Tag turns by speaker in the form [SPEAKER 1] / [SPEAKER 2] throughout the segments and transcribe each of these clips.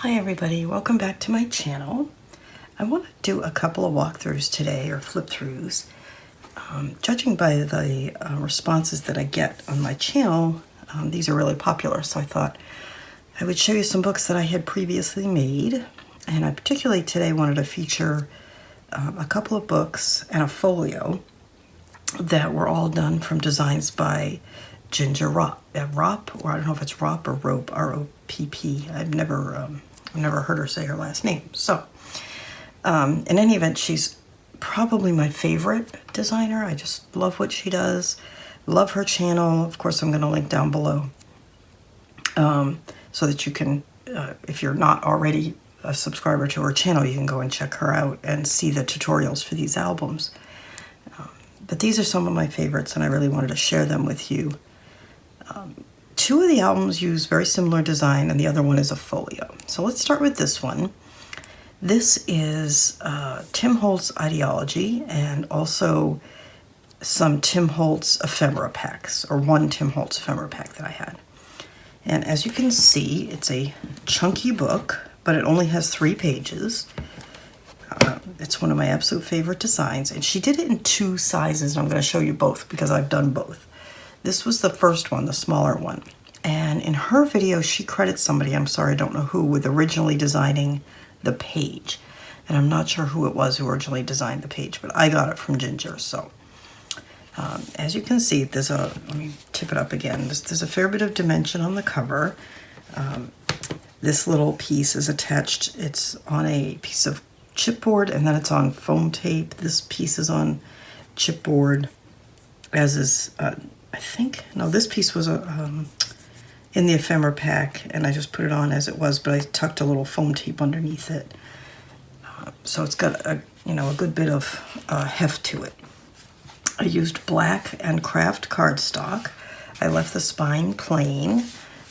[SPEAKER 1] Hi everybody, welcome back to my channel. I want to do a couple of walkthroughs today, or flip-throughs. Judging by the responses that I get on my channel, these are really popular, so I thought I would show you some books that I had previously made. And I particularly today wanted to feature a couple of books and a folio that were all done from designs by Ginger Ropp. Ropp, or I don't know if it's Ropp or Rope, R-O-P-P. I've never heard her say her last name. So, in any event, she's probably my favorite designer. I just love what she does. Love her channel. Of course, I'm going to link down below so that you can, if you're not already a subscriber to her channel, you can go and check her out and see the tutorials for these albums. But these are some of my favorites, and I really wanted to share them with you. Two of the albums use very similar design, and the other one is a folio. So let's start with this one. This is Tim Holtz Ideology, and also some Tim Holtz ephemera packs, or one Tim Holtz ephemera pack that I had. And as you can see, it's a chunky book, but it only has 3 pages. It's one of my absolute favorite designs, and she did it in 2 sizes, and I'm going to show you both because I've done both. This was the first one, the smaller one. And in her video, she credits somebody, I'm sorry, I don't know who, with originally designing the page. And I'm not sure who it was who originally designed the page, but I got it from Ginger. So as you can see, there's a, let me tip it up again, there's a fair bit of dimension on the cover. This little piece is attached, it's on a piece of chipboard, and then it's on foam tape. This piece is on chipboard, as is, I think, no, this piece was in the ephemera pack, and I just put it on as it was, but I tucked a little foam tape underneath it. So it's got a good bit of heft to it. I used black and craft cardstock. I left the spine plain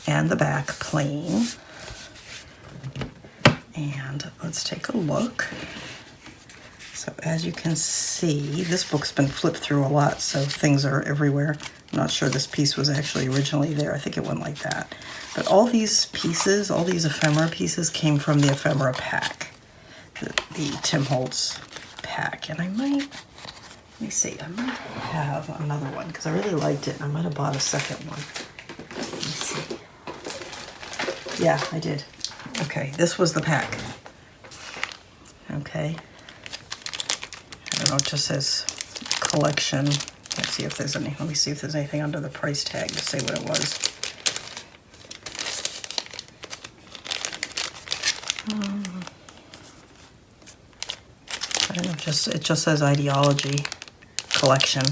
[SPEAKER 1] and the back plain. And let's take a look. So as you can see, this book's been flipped through a lot, so things are everywhere. I'm not sure this piece was actually originally there. I think it went like that. But all these pieces, all these ephemera pieces came from the ephemera pack, the Tim Holtz pack. And I might, let me see, I might have another one because I really liked it. I might have bought a second one. Let me see. Yeah, I did. Okay, this was the pack. Okay. I don't know, it just says collection. Let's see if there's any, let me see if there's anything under the price tag to say what it was. I don't know, it just says Ideology collection.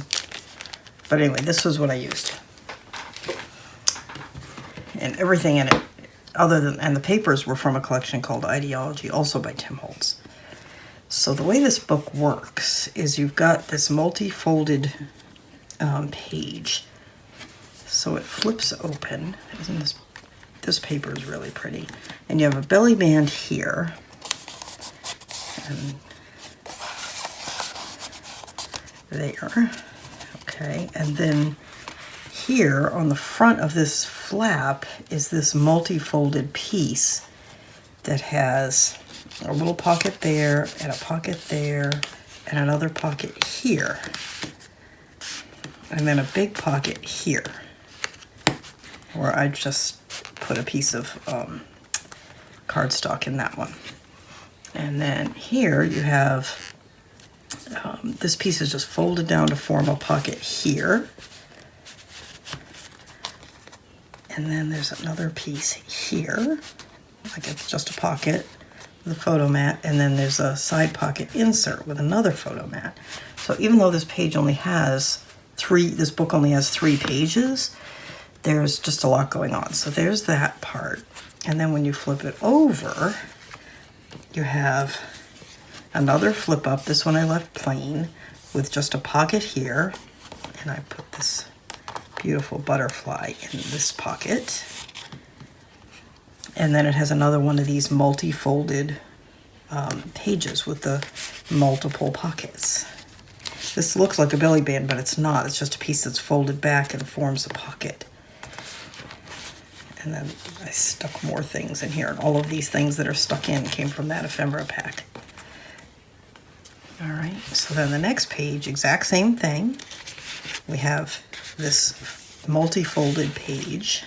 [SPEAKER 1] But anyway, this was what I used. And everything in it, and the papers were from a collection called Ideology, also by Tim Holtz. So the way this book works is you've got this multi-folded page. So it flips open. Isn't this paper is really pretty. And you have a belly band here. And there. Okay. And then here on the front of this flap is this multi-folded piece that has a little pocket there, and a pocket there, and another pocket here. And then a big pocket here, where I just put a piece of cardstock in that one. And then here you have, this piece is just folded down to form a pocket here. And then there's another piece here, like it's just a pocket with a photo mat, and then there's a side pocket insert with another photo mat. So even though this page only has this book only has 3 pages, there's just a lot going on. So there's that part. And then when you flip it over, you have another flip up. This one I left plain with just a pocket here. And I put this beautiful butterfly in this pocket. And then it has another one of these multi-folded pages with the multiple pockets. This looks like a belly band, but it's not. It's just a piece that's folded back and forms a pocket. And then I stuck more things in here, and all of these things that are stuck in came from that ephemera pack. All right, so then the next page, exact same thing. We have this multi-folded page.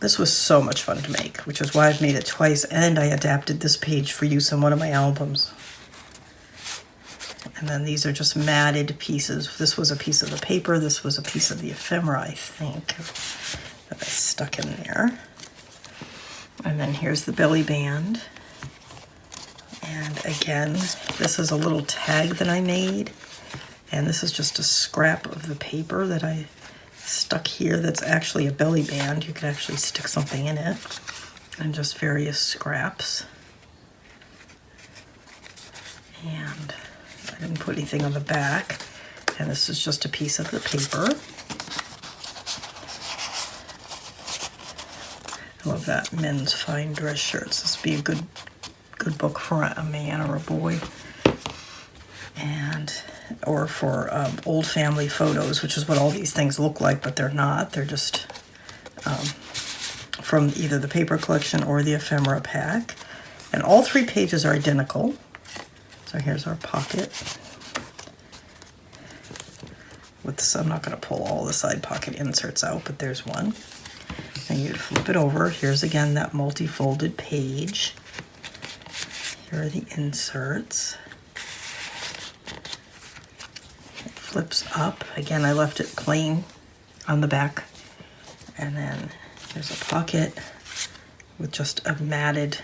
[SPEAKER 1] This was so much fun to make, which is why I've made it twice, and I adapted this page for use in one of my albums. And then these are just matted pieces. This was a piece of the paper, this was a piece of the ephemera, I think, that I stuck in there. And then here's the belly band. And again, this is a little tag that I made. And this is just a scrap of the paper that I stuck here that's actually a belly band. You could actually stick something in it. And just various scraps. And I didn't put anything on the back. And this is just a piece of the paper. I love that, men's fine dress shirts. This would be a good book for a man or a boy. And or for old family photos, which is what all these things look like, but they're not. They're just from either the paper collection or the ephemera pack. And all three pages are identical. So here's our pocket. With this, I'm not going to pull all the side pocket inserts out, but there's one. And you flip it over. Here's again that multi-folded page. Here are the inserts. It flips up. Again, I left it plain on the back. And then there's a pocket with just a matted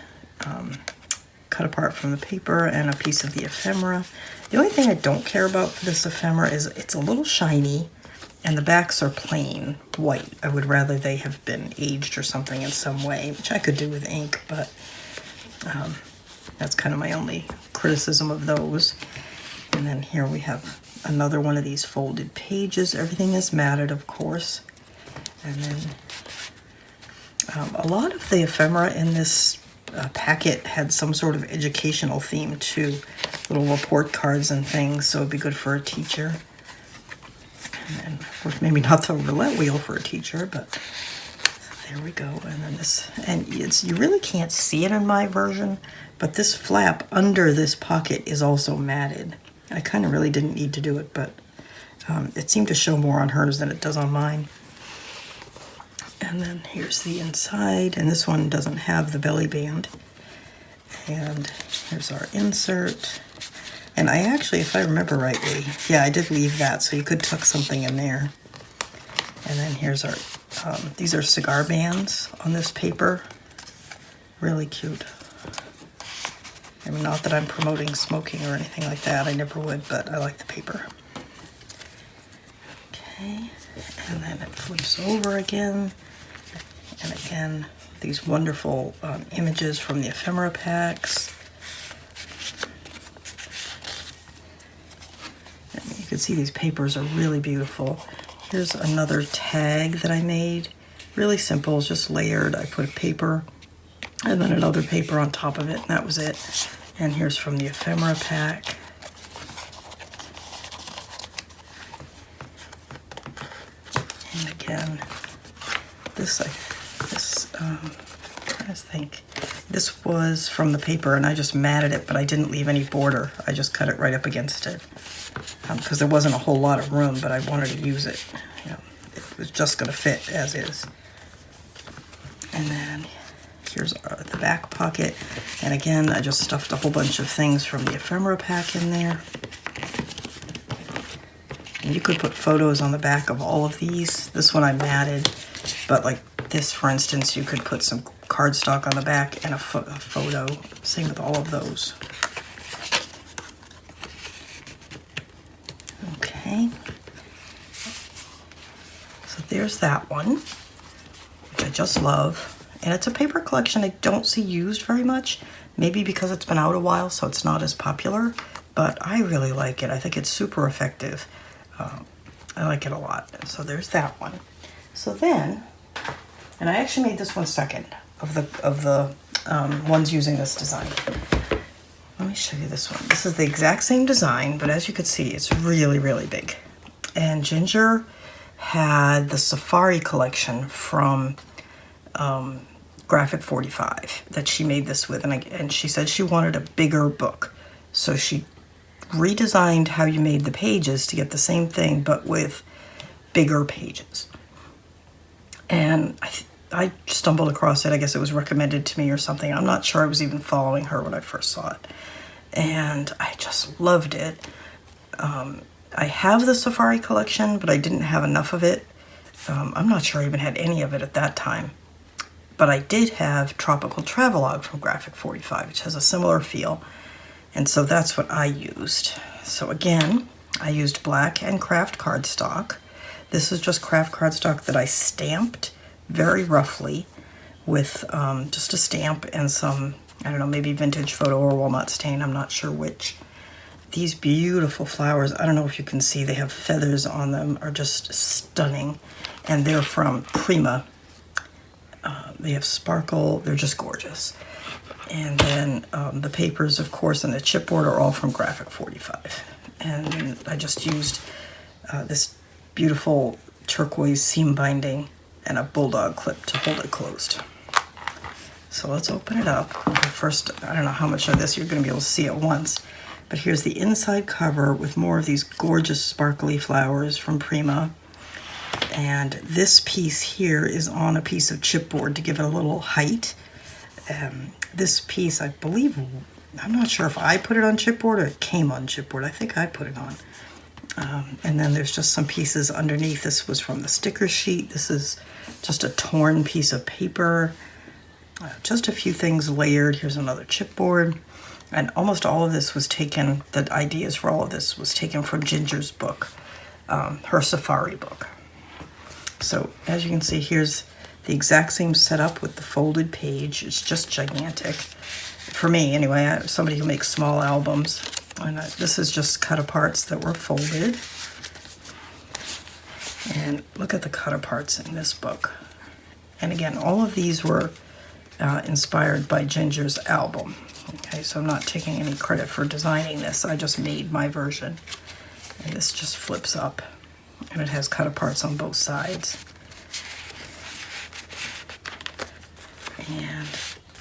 [SPEAKER 1] cut apart from the paper and a piece of the ephemera. The only thing I don't care about for this ephemera is it's a little shiny and the backs are plain white. I would rather they have been aged or something in some way, which I could do with ink, but that's kind of my only criticism of those. And then here we have another one of these folded pages. Everything is matted, of course. And then a lot of the ephemera in this packet had some sort of educational theme too, little report cards and things, so it'd be good for a teacher. And then, of course, maybe not the roulette wheel for a teacher, but there we go. And then this, and you really can't see it in my version, but this flap under this pocket is also matted. I kind of really didn't need to do it, but it seemed to show more on hers than it does on mine. And then here's the inside, and this one doesn't have the belly band. And here's our insert. And I actually, if I remember rightly, yeah, I did leave that, so you could tuck something in there. And then here's our, these are cigar bands on this paper. Really cute. I mean, not that I'm promoting smoking or anything like that, I never would, but I like the paper. Okay, and then it flips over again. And again, these wonderful images from the ephemera packs. And you can see these papers are really beautiful. Here's another tag that I made. Really simple, just layered. I put a paper and then another paper on top of it, and that was it. And here's from the ephemera pack. And again, I'm trying to think. This was from the paper, and I just matted it, but I didn't leave any border. I just cut it right up against it because there wasn't a whole lot of room, but I wanted to use it. You know, it was just going to fit as is. And then here's the back pocket, and again, I just stuffed a whole bunch of things from the ephemera pack in there. And you could put photos on the back of all of these. This one I matted, but like this, for instance, you could put some cardstock on the back and a photo. Same with all of those. Okay. So there's that one, which I just love. And it's a paper collection I don't see used very much. Maybe because it's been out a while, so it's not as popular. But I really like it. I think it's super effective. I like it a lot. So there's that one. So then, and I actually made this one second of the ones using this design. Let me show you this one. This is the exact same design, but as you can see, it's really, really big. And Ginger had the Safari collection from Graphic45 that she made this with, and she said she wanted a bigger book. So she redesigned how you made the pages to get the same thing, but with bigger pages. And I stumbled across it. I guess it was recommended to me or something. I'm not sure I was even following her when I first saw it. And I just loved it. I have the Safari collection, but I didn't have enough of it. I'm not sure I even had any of it at that time. But I did have Tropical Travelogue from Graphic45, which has a similar feel. And so that's what I used. So again, I used black and craft cardstock. This is just craft cardstock that I stamped very roughly with just a stamp and some, I don't know, maybe vintage photo or walnut stain, I'm not sure which. These beautiful flowers, I don't know if you can see, they have feathers on them, are just stunning. And they're from Prima. They have sparkle, they're just gorgeous. And then the papers, of course, and the chipboard are all from Graphic45. And I just used this beautiful turquoise seam binding and a bulldog clip to hold it closed. So let's open it up. First, I don't know how much of this you're going to be able to see at once, but here's the inside cover with more of these gorgeous sparkly flowers from Prima. And this piece here is on a piece of chipboard to give it a little height. This piece, I believe, I'm not sure if I put it on chipboard or it came on chipboard. I think I put it on. And then there's just some pieces underneath. This was from the sticker sheet. This is just a torn piece of paper. Just a few things layered. Here's another chipboard. And almost all of this was taken, the ideas for all of this was taken from Ginger's book, her Safari book. So as you can see, here's the exact same setup with the folded page. It's just gigantic. For me, anyway, somebody who makes small albums. And this is just cut aparts that were folded. And look at the cut aparts in this book. And again, all of these were inspired by Ginger's album. Okay, so I'm not taking any credit for designing this. I just made my version. And this just flips up. And it has cut aparts on both sides.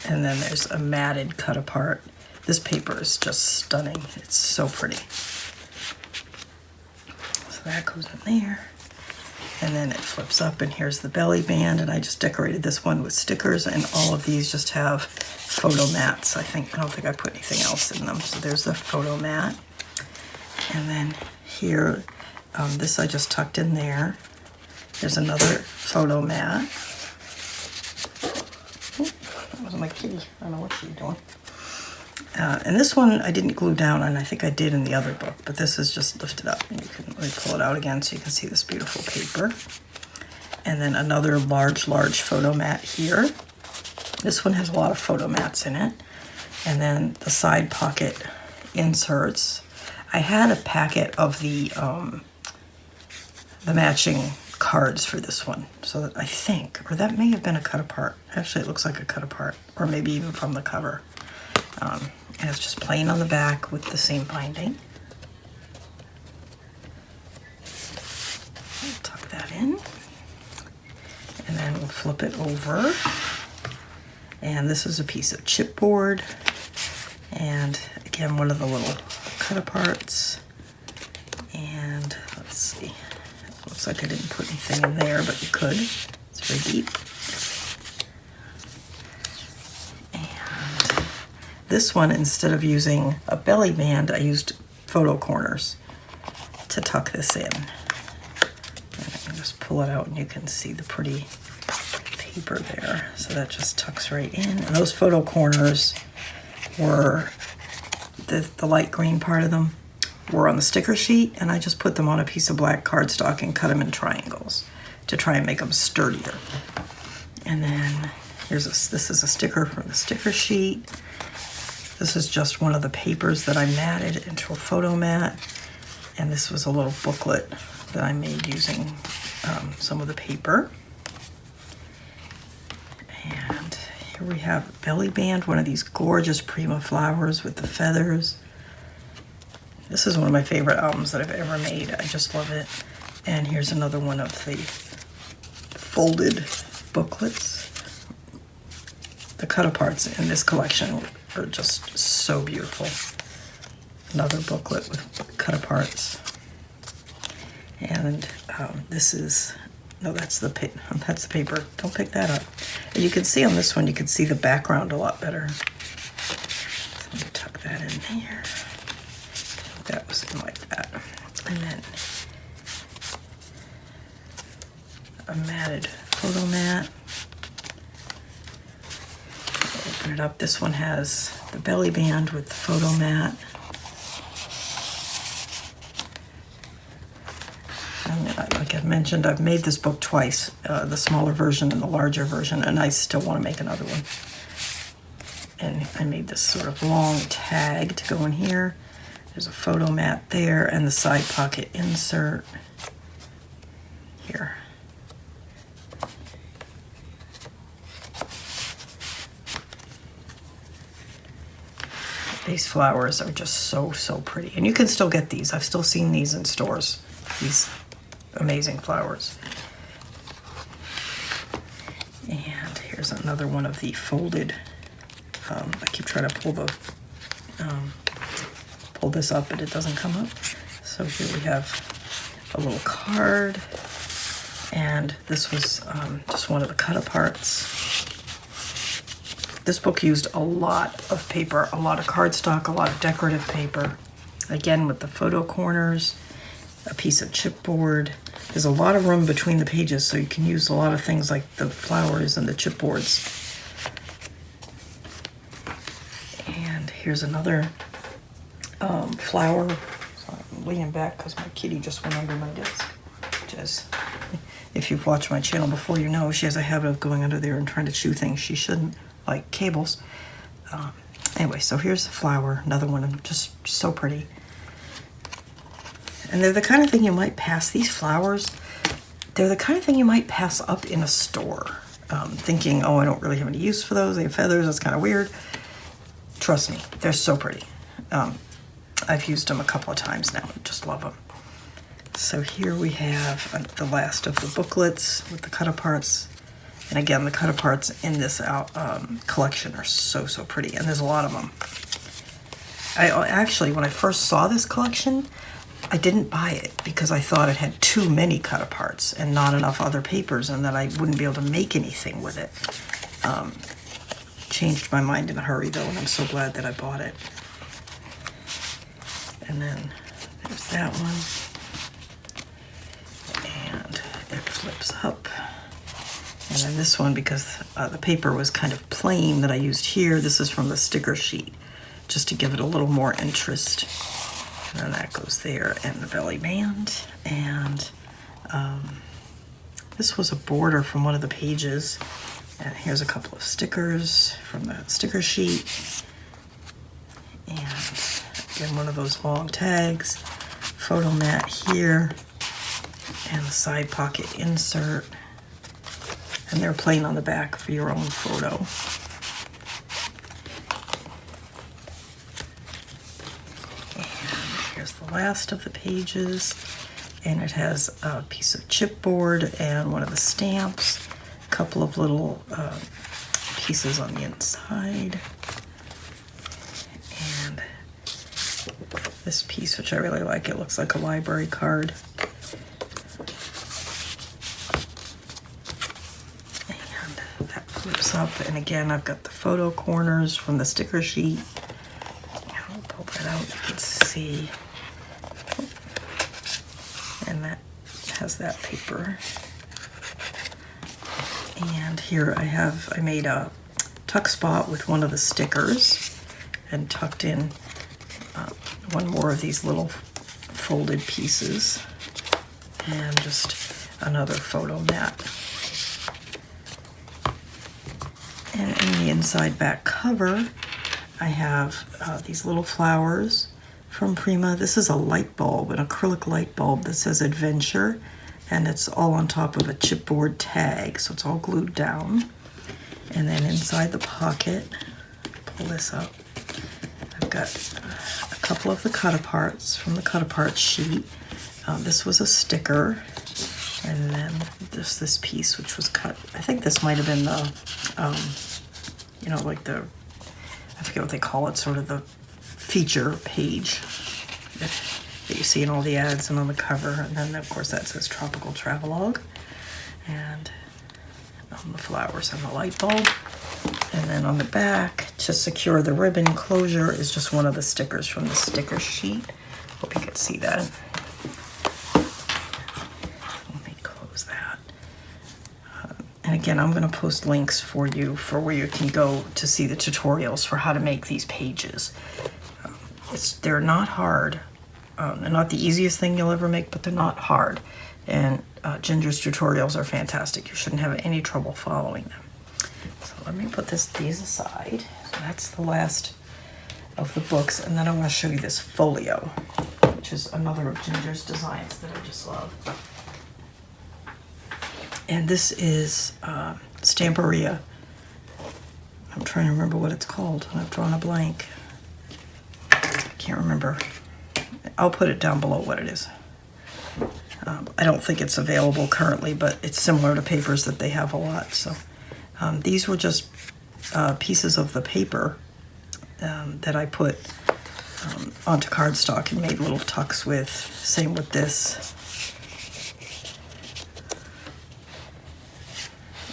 [SPEAKER 1] And then there's a matted cut apart. This paper is just stunning. It's so pretty. So that goes in there. And then it flips up, and here's the belly band. And I just decorated this one with stickers, and all of these just have photo mats. I don't think I put anything else in them. So there's the photo mat. And then here, this I just tucked in there. There's another photo mat. Oh, that was my kitty. I don't know what she's doing. And this one I didn't glue down, and I think I did in the other book, but this is just lifted up, and you can really pull it out again so you can see this beautiful paper. And then another large photo mat here. This one has a lot of photo mats in it. And then the side pocket inserts. I had a packet of the matching cards for this one, so that I think, or that may have been a cut apart. Actually, it looks like a cut apart, or maybe even from the cover. And it's just plain on the back with the same binding. Tuck that in. And then we'll flip it over. And this is a piece of chipboard. And again, one of the little cut aparts. And let's see. It looks like I didn't put anything in there, but you could. It's very deep. This one, instead of using a belly band, I used photo corners to tuck this in. And I can just pull it out and you can see the pretty paper there. So that just tucks right in. And those photo corners were, the light green part of them were on the sticker sheet, and I just put them on a piece of black cardstock and cut them in triangles to try and make them sturdier. And then this is a sticker from the sticker sheet. This is just one of the papers that I matted into a photo mat. And this was a little booklet that I made using some of the paper. And here we have a belly band, one of these gorgeous Prima flowers with the feathers. This is one of my favorite albums that I've ever made. I just love it. And here's another one of the folded booklets. the cut-aparts in this collection are just so beautiful. Another booklet with cut-aparts. And this is, no, that's the paper. Don't pick that up. And you can see on this one, you can see the background a lot better. So let me tuck that in there. That was like that. And then a matted photo mat. Open it up. This one has the belly band with the photo mat. And like I mentioned, I've made this book twice, the smaller version and the larger version, and I still want to make another one. And I made this sort of long tag to go in here. There's a photo mat there and the side pocket insert here. These flowers are just so pretty. And you can still get these. I've still seen these in stores. These amazing flowers. And here's another one of the folded. I keep trying to pull this up, but it doesn't come up. So here we have a little card. And this was just one of the cut-aparts. This book used a lot of paper, a lot of cardstock, a lot of decorative paper. Again, with the photo corners, a piece of chipboard. There's a lot of room between the pages, so you can use a lot of things like the flowers and the chipboards. And here's another flower. So I'm leaning back because my kitty just went under my desk. Which is, if you've watched my channel before, you know she has a habit of going under there and trying to chew things she shouldn't, like cables. Anyway, so here's the flower, another one, just so pretty. And they're the kind of thing you might pass, these flowers, they're the kind of thing you might pass up in a store, thinking, oh, I don't really have any use for those, they have feathers, that's kind of weird. Trust me, they're so pretty. I've used them a couple of times now, I just love them. So here we have the last of the booklets with the cut-aparts. And again, the cut-aparts in this collection are so pretty, and there's a lot of them. Actually, when I first saw this collection, I didn't buy it because I thought it had too many cut-aparts and not enough other papers, and that I wouldn't be able to make anything with it. Changed my mind in a hurry, though, and I'm so glad that I bought it. And then there's that one. And it flips up. And then this one, because the paper was kind of plain that I used here, this is from the sticker sheet, just to give it a little more interest. And then that goes there, and the belly band. And this was a border from one of the pages. And here's a couple of stickers from the sticker sheet. And again, one of those long tags. Photo mat here. And the side pocket insert. And they're plain on the back for your own photo. And here's the last of the pages. And it has a piece of chipboard and one of the stamps. A couple of little pieces on the inside. And this piece, which I really like, it looks like a library card. Flips up, and again, I've got the photo corners from the sticker sheet. I'll pull that out, you can see. And that has that paper. And here I made a tuck spot with one of the stickers and tucked in one more of these little folded pieces and just another photo mat. And in the inside back cover, I have these little flowers from Prima. This is a light bulb, an acrylic light bulb that says Adventure, and it's all on top of a chipboard tag, so it's all glued down. And then inside the pocket, pull this up, I've got a couple of the cut-aparts from the cut-apart sheet. This was a sticker. And then just this piece, which was cut. I think this might have been the you know, like the, I forget what they call it, sort of the feature page that you see in all the ads and on the cover. And then, of course, that says Tropical Travelogue. And the flowers and the light bulb. And then on the back, to secure the ribbon closure, is just one of the stickers from the sticker sheet. Hope you can see that. Let me close that. And again, I'm going to post links for you for where you can go to see the tutorials for how to make these pages. They're not hard. They're not the easiest thing you'll ever make, but they're not hard. And Ginger's tutorials are fantastic. You shouldn't have any trouble following them. So let me put these aside. So that's the last of the books. And then I want to show you this folio, which is another of Ginger's designs that I just love. And this is Stamperia. I'm trying to remember what it's called. I've drawn a blank. I can't remember. I'll put it down below what it is. I don't think it's available currently, but it's similar to papers that they have a lot. So these were just pieces of the paper that I put onto cardstock and made little tucks with. Same with this.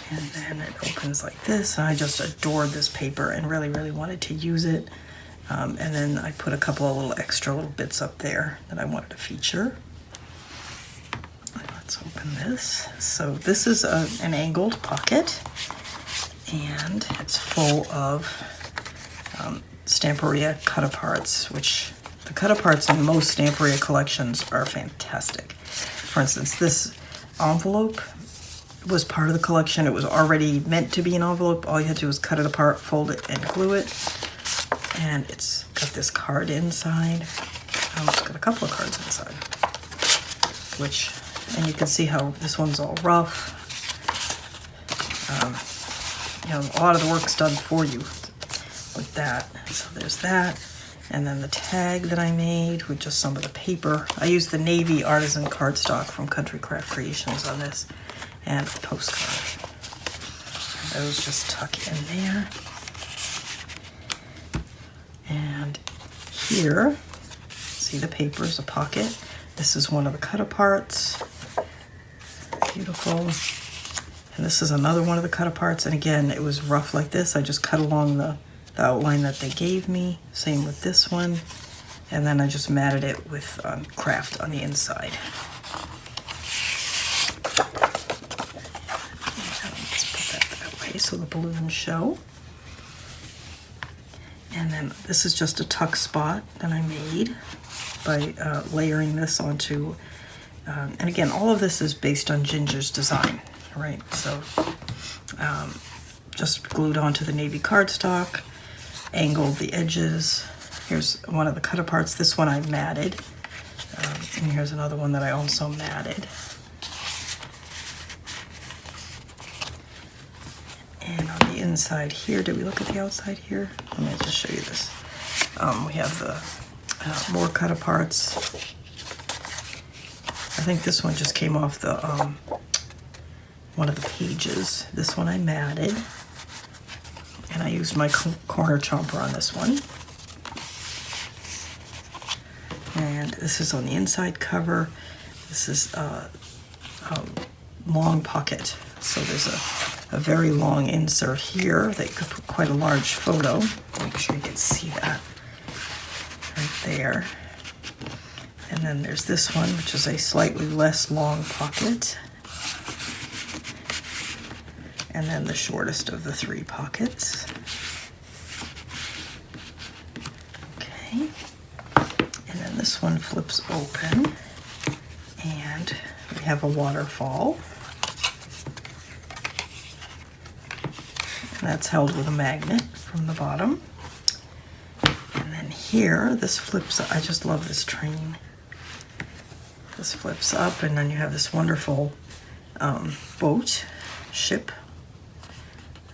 [SPEAKER 1] And then it opens like this. I just adored this paper and really, really wanted to use it. And then I put a couple of little extra little bits up there that I wanted to feature. Let's open this. So this is an angled pocket, and it's full of Stamperia cut-aparts, which the cut-aparts in most Stamperia collections are fantastic. For instance, this envelope was part of the collection. It was already meant to be an envelope. All you had to do was cut it apart, fold it, and glue it. And it's got this card inside. It's got a couple of cards inside, and you can see how this one's all rough. You know, a lot of the work's done for you with that. So there's that. And then the tag that I made with just some of the paper. I used the navy artisan cardstock from Country Craft Creations on this, and a postcard. And those just tuck in there. And here, see the paper's a pocket. This is one of the cut-aparts. Beautiful. And this is another one of the cut-aparts. And again, it was rough like this. I just cut along the outline that they gave me. Same with this one. And then I just matted it with craft on the inside. Let's put that way so the balloons show. And then this is just a tuck spot that I made by layering this onto, and again, all of this is based on Ginger's design, right? So just glued onto the navy cardstock, angled the edges. Here's one of the cut-aparts. This one I matted, and here's another one that I also matted. And on the inside here, did we look at the outside here? Let me just show you this. We have the more cut-aparts. I think this one just came off the one of the pages. This one I matted, and I used my corner chomper on this one. And this is on the inside cover. This is a long pocket. So there's a very long insert here that you could put quite a large photo. Make sure you can see that right there. And then there's this one, which is a slightly less long pocket. And then the shortest of the three pockets. Okay. And then this one flips open, and we have a waterfall. And that's held with a magnet from the bottom. And then here, this flips, I just love this train. This flips up, and then you have this wonderful ship.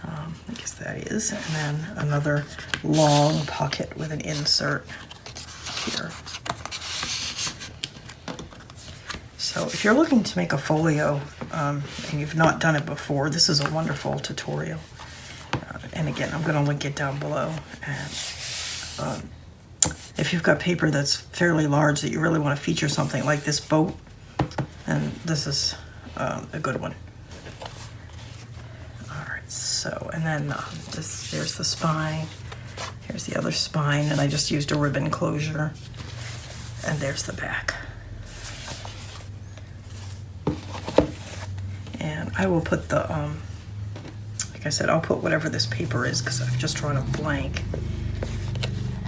[SPEAKER 1] I guess that is. And then another long pocket with an insert here. So if you're looking to make a folio and you've not done it before, this is a wonderful tutorial. And again, I'm going to link it down below. And if you've got paper that's fairly large that you really want to feature something like this boat, and this is a good one. All right, so, and then there's the spine. Here's the other spine, and I just used a ribbon closure. And there's the back. And I will put the, like I said, I'll put whatever this paper is because I've just drawn a blank.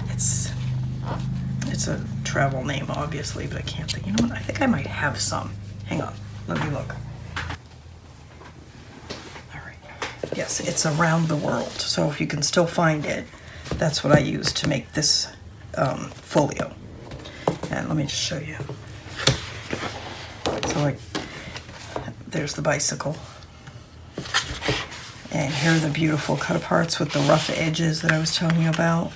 [SPEAKER 1] It's a travel name, obviously, but I can't think. You know what? I think I might have some. Hang on. Let me look. All right. Yes, it's Around the World. So if you can still find it, that's what I used to make this folio. And let me just show you. So like, there's the bicycle. And here are the beautiful cut-aparts with the rough edges that I was telling you about.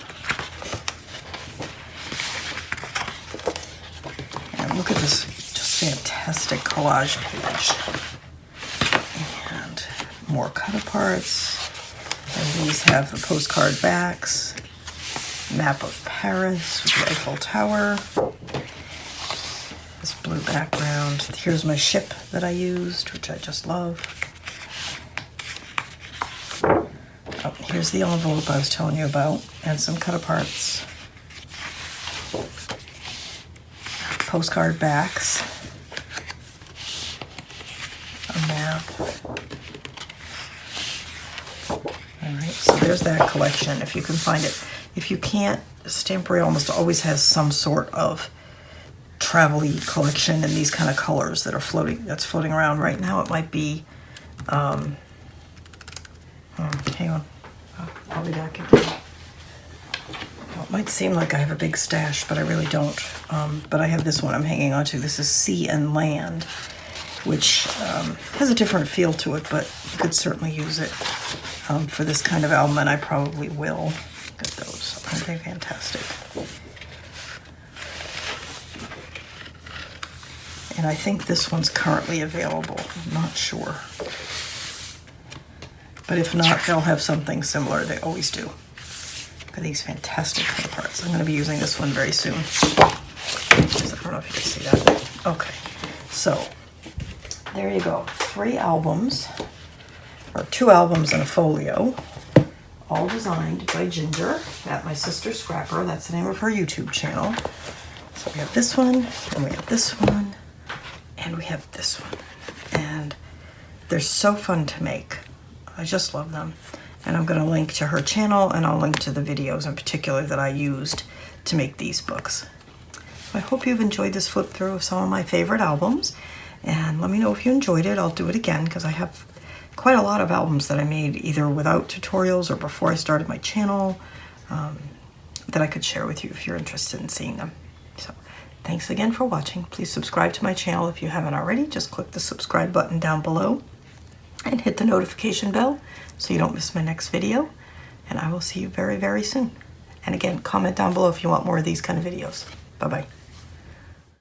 [SPEAKER 1] And look at this just fantastic collage page. And more cut-aparts. And these have the postcard backs. Map of Paris with the Eiffel Tower. This blue background. Here's my ship that I used, which I just love. Oh, here's the envelope I was telling you about, and some cut-aparts. Postcard backs. A map. Alright, so there's that collection, if you can find it. If you can't, Stamperia almost always has some sort of travel-y collection in these kind of colors that are floating around. Right now it might be, hang on, I'll be back again. Well, it might seem like I have a big stash, but I really don't. But I have this one I'm hanging on to. This is Sea and Land, which has a different feel to it, but you could certainly use it for this kind of album, and I probably will. Look at those. Aren't they fantastic? And I think this one's currently available. I'm not sure. But if not, they'll have something similar. They always do. Look at these fantastic cut-aparts. I'm going to be using this one very soon. I don't know if you can see that. Okay. So, there you go. 3 albums, or 2 albums and a folio. All designed by Ginger at My Sister Scrapper. That's the name of her YouTube channel. So we have this one, and we have this one, and we have this one. And they're so fun to make. I just love them. And I'm going to link to her channel, and I'll link to the videos in particular that I used to make these books. I hope you've enjoyed this flip through of some of my favorite albums. And let me know if you enjoyed it. I'll do it again because I have quite a lot of albums that I made either without tutorials or before I started my channel that I could share with you if you're interested in seeing them. So thanks again for watching. Please subscribe to my channel if you haven't already. Just click the subscribe button down below and hit the notification bell so you don't miss my next video. And I will see you very, very soon. And again, comment down below if you want more of these kind of videos. Bye-bye.